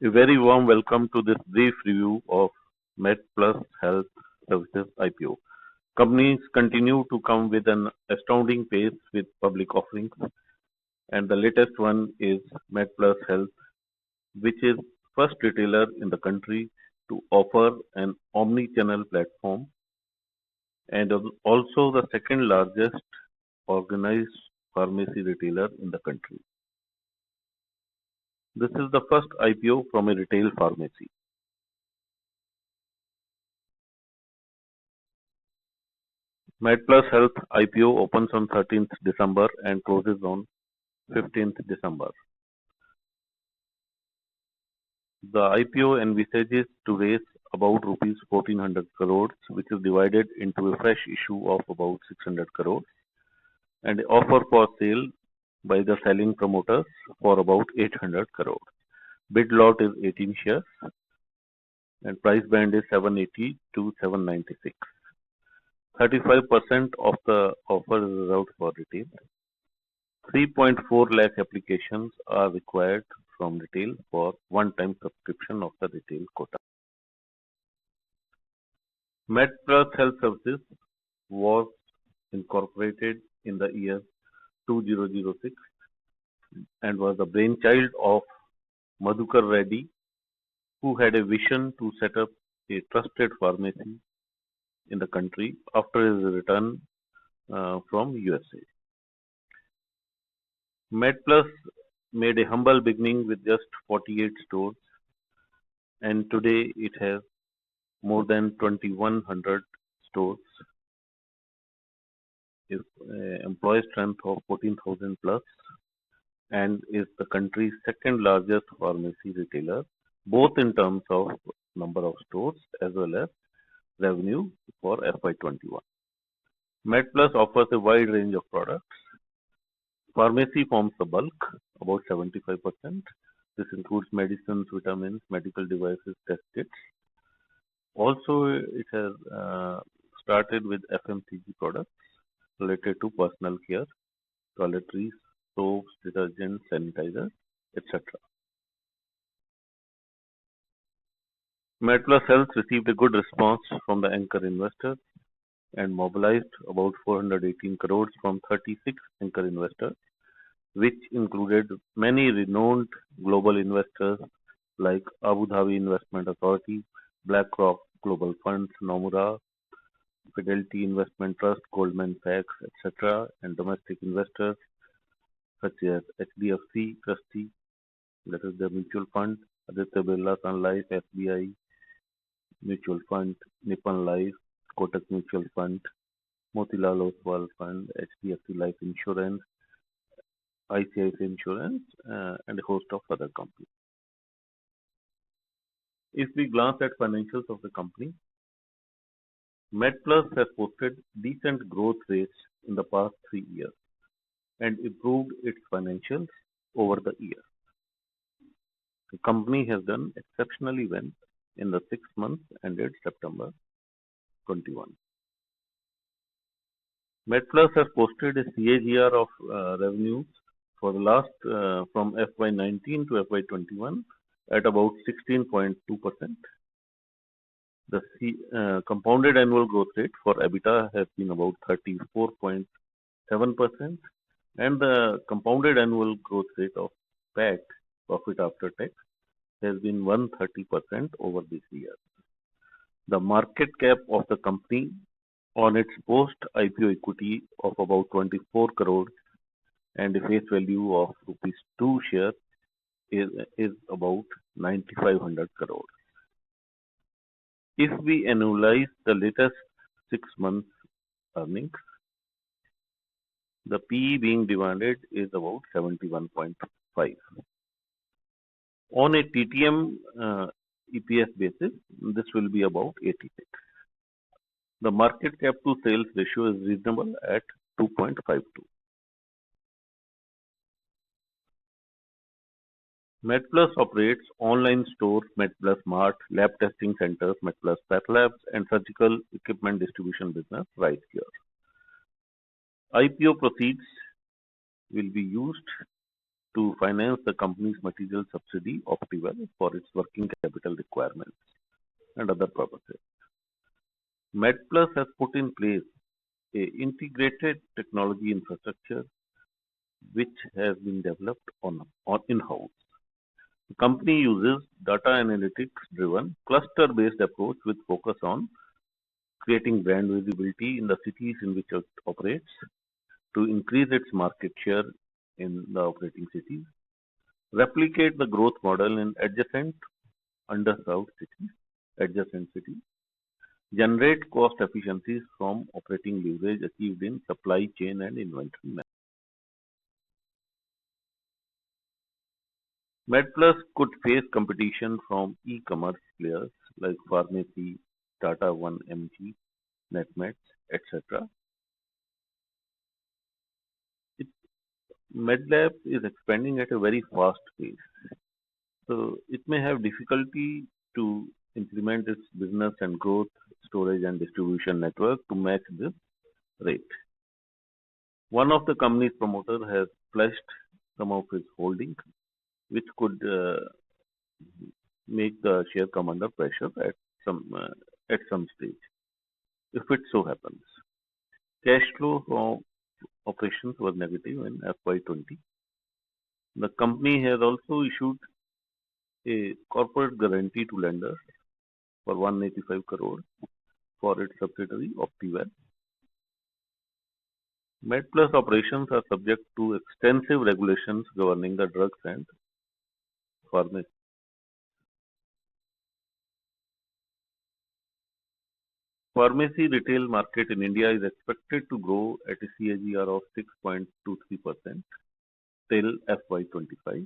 A very warm welcome to this brief review of MedPlus Health Services IPO. Companies continue to come with an astounding pace with public offerings, and the latest one is MedPlus Health, which is first retailer in the country to offer an omni-channel platform and also the second largest organized pharmacy retailer in the country. This is the first IPO from a retail pharmacy. MedPlus Health IPO opens on 13th December and closes on 15th December. The IPO envisages to raise about rupees 1400 crores, which is divided into a fresh issue of about 600 crores and an offer for sale by the selling promoters for about 800 crores. Bid lot is 18 shares and price band is 780 to 796. 35% of the offer is reserved for retail. 3.4 lakh applications are required from retail for one-time subscription of the retail quota. MedPlus Health Services was incorporated in the year 2006 and was the brainchild of Madhukar Reddy, who had a vision to set up a trusted pharmacy in the country after his return from USA. MedPlus made a humble beginning with just 48 stores, and today it has more than 2100 stores, employee strength of 14,000 plus, and is the country's second largest pharmacy retailer, both in terms of number of stores as well as revenue for FY21. MedPlus offers a wide range of products. Pharmacy forms the bulk, about 75%. This includes medicines, vitamins, medical devices, test kits. Also, it has started with FMCG products related to personal care, toiletries, soaps, detergents, sanitizers, etc. MedPlus Health received a good response from the anchor investors and mobilized about 418 crores from 36 anchor investors, which included many renowned global investors like Abu Dhabi Investment Authority, BlackRock Global Funds, Nomura, Fidelity Investment Trust, Goldman Sachs, etc., and domestic investors such as HDFC Trustee, that is the mutual fund, Aditya Birla Sun Life, SBI Mutual Fund, Nippon Life, Kotak Mutual Fund, Motilal Oswal Fund, HDFC Life Insurance, ICICI Insurance, and a host of other companies. If we glance at financials of the company, MedPlus has posted decent growth rates in the past 3 years and improved its financials over the years. The company has done exceptionally well in the 6 months ended September 21. MedPlus has posted a CAGR of revenues for the last from FY19 to FY21 at about 16.2%. The compounded annual growth rate for EBITDA has been about 34.7%, and the compounded annual growth rate of PAT, profit after tax, has been 130% over this year. The market cap of the company on its post-IPO equity of about 24 crores and a face value of rupees 2 shares is about 9,500 crores. If we annualize the latest 6 months earnings, the PE being demanded is about 71.5. On a TTM EPS basis, this will be about 86. The market cap to sales ratio is reasonable at 2.52. MedPlus operates online stores, MedPlus Mart, lab testing centers, MedPlus Path Labs, and surgical equipment distribution business, RightCure. IPO proceeds will be used to finance the company's material subsidiary Optiwell for its working capital requirements and other purposes. MedPlus has put in place a integrated technology infrastructure which has been developed on in-house. The company uses data analytics-driven, cluster-based approach with focus on creating brand visibility in the cities in which it operates to increase its market share in the operating cities, replicate the growth model in underserved adjacent cities, generate cost efficiencies from operating leverage achieved in supply chain and inventory management. MedPlus could face competition from e-commerce players like Pharmacy, Tata 1mg, NetMeds, etc. MedLab is expanding at a very fast pace, so it may have difficulty to implement its business and growth, storage and distribution network to match this rate. One of the company's promoters has pledged some of his holdings, which could make the share come under pressure at some stage, if it so happens. Cash flow from operations was negative in FY20. The company has also issued a corporate guarantee to lenders for 185 crore for its subsidiary Optiwell. MedPlus operations are subject to extensive regulations governing the drugs and pharmacy. Pharmacy retail market in India is expected to grow at a CAGR of 6.23% till FY25.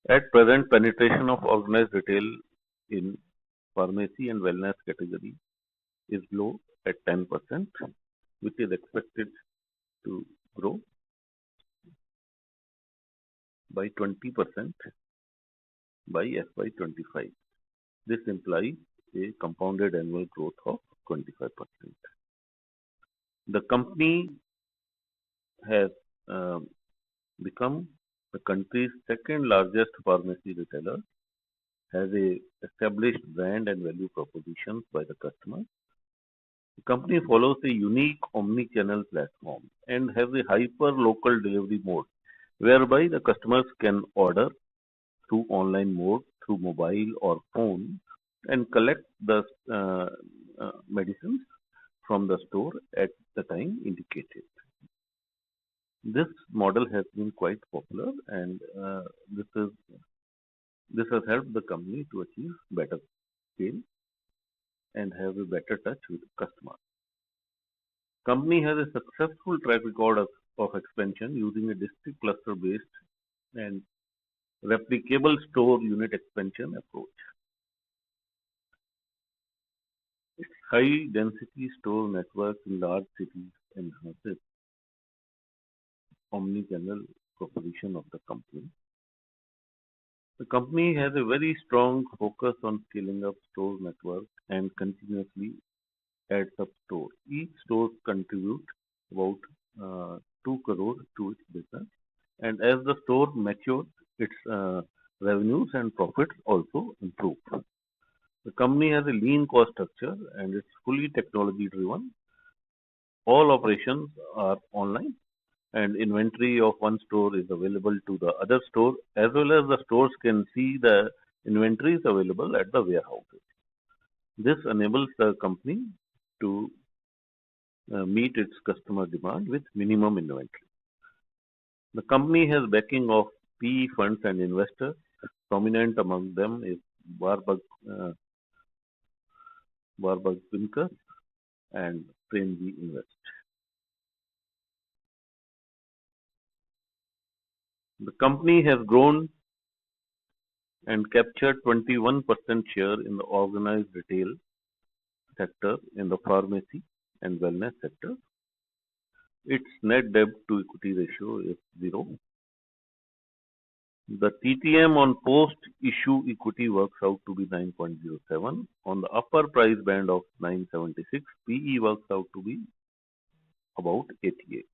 At present, penetration of organized retail in pharmacy and wellness category is low at 10%, which is expected to grow by 20% by FY25. This implies a compounded annual growth of 25%. The company has become the country's second largest pharmacy retailer, has a established brand and value propositions by the customer. The company follows a unique omni-channel platform and has a hyper-local delivery mode, whereby the customers can order through online mode, through mobile or phone, and collect the medicines from the store at the time indicated. This model has been quite popular, and this has helped the company to achieve better scale and have a better touch with the customer. Company has a successful track record of expansion using a district cluster based and replicable store unit expansion approach. Its high density store network in large cities enhances omni-channel proposition of the company. The company has a very strong focus on scaling up store network and continuously adds up stores. Each store contributes about 2 crore to its business, and as the store matures, its revenues and profits also improve. The company has a lean cost structure and it's fully technology driven. All operations are online, and inventory of one store is available to the other store, as well as the stores can see the inventories available at the warehouses. This enables the company to meet its customer demand with minimum inventory. The company has backing of PE funds and investors. Prominent among them is Warburg Pincus and Premji Invest. The company has grown and captured 21% share in the organized retail sector in the pharmacy and wellness sector. Its net debt to equity ratio is 0. The TTM on post-issue equity works out to be 9.07. On the upper price band of 976, PE works out to be about 88.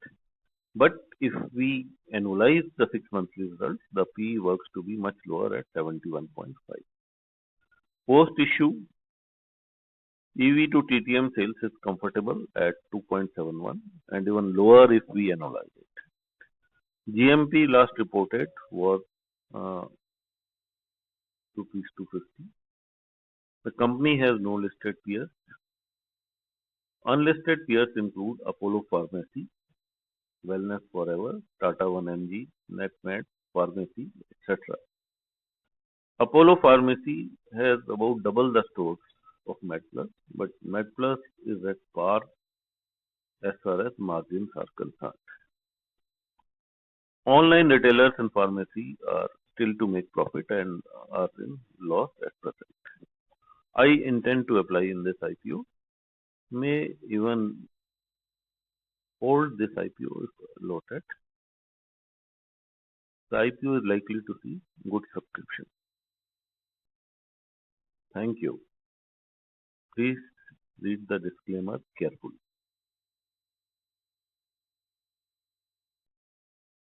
But if we annualize the 6 monthly results, the P works to be much lower at 71.5. Post issue, EV to TTM sales is comfortable at 2.71 and even lower if we annualize it. GMP last reported was uh, rupees 250. The company has no listed peers. Unlisted peers include Apollo Pharmacy, Wellness Forever, Tata 1mg, NetMed, Pharmacy, etc. Apollo Pharmacy has about double the stores of MedPlus, but MedPlus is at par as far as margins are concerned. Online retailers and pharmacy are still to make profit and are in loss at present. I intend to apply in this IPO, may even hold this IPO if loaded. The IPO is likely to see good subscription. Thank you. Please read the disclaimer carefully.